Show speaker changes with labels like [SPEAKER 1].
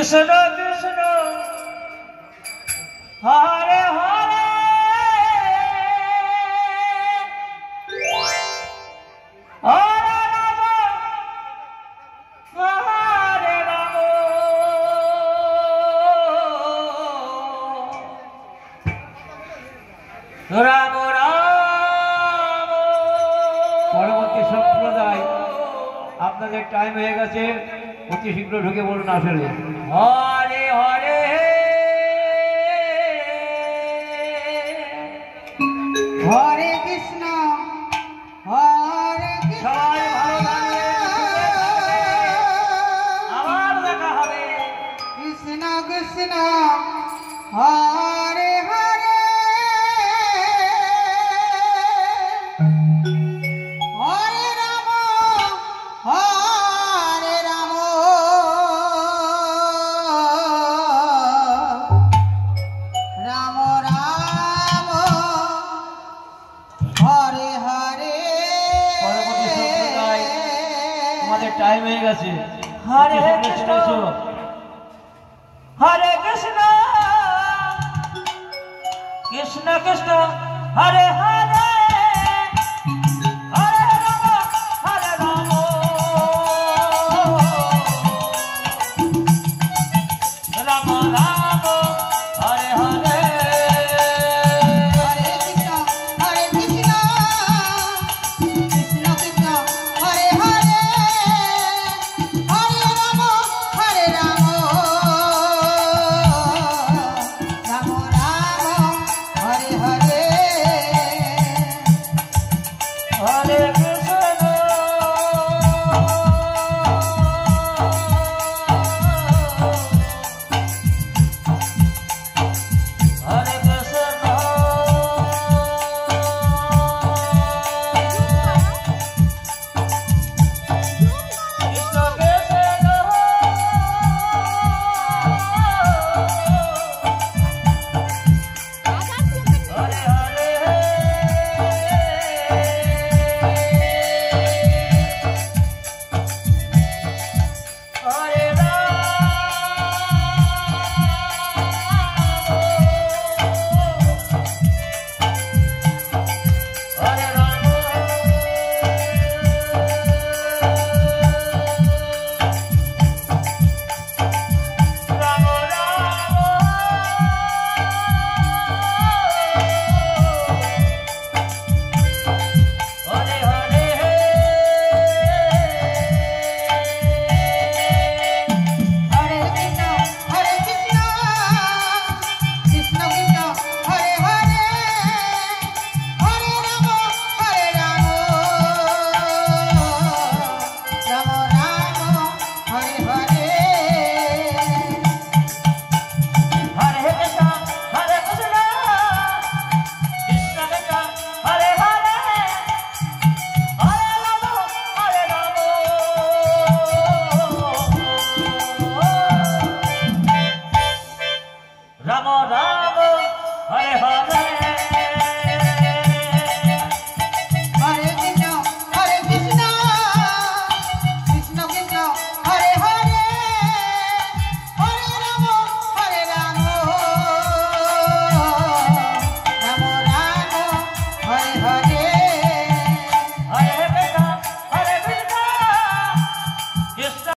[SPEAKER 1] কৃষ্ণ কৃষ্ণ হরে হরে হরে রাম হরে রাম রাম রাম।
[SPEAKER 2] পরবর্তী সম্প্রদায় আপনাদের টাইম হয়ে গেছে, অতি শীঘ্র ঢুকে বলুন আসলে।
[SPEAKER 1] হরে হরে
[SPEAKER 3] হরে কৃষ্ণ হরে
[SPEAKER 1] সবাই ভালো থাকবে, আবার দেখা হবে।
[SPEAKER 3] কৃষ্ণ কৃষ্ণ হরে হরে হরে রাম হরে রাম রাম রাম হরে হরে।
[SPEAKER 2] পরবর্তী সম্প্রদায় তোমাদের টাইম হয়ে গেছে,
[SPEAKER 1] হরে
[SPEAKER 2] অতি শীঘ্র
[SPEAKER 1] কৃষ্ণ
[SPEAKER 2] চলে এসো।
[SPEAKER 1] হরে কৃষ্ণ কৃষ্ণ কৃষ্ণ হরে হরে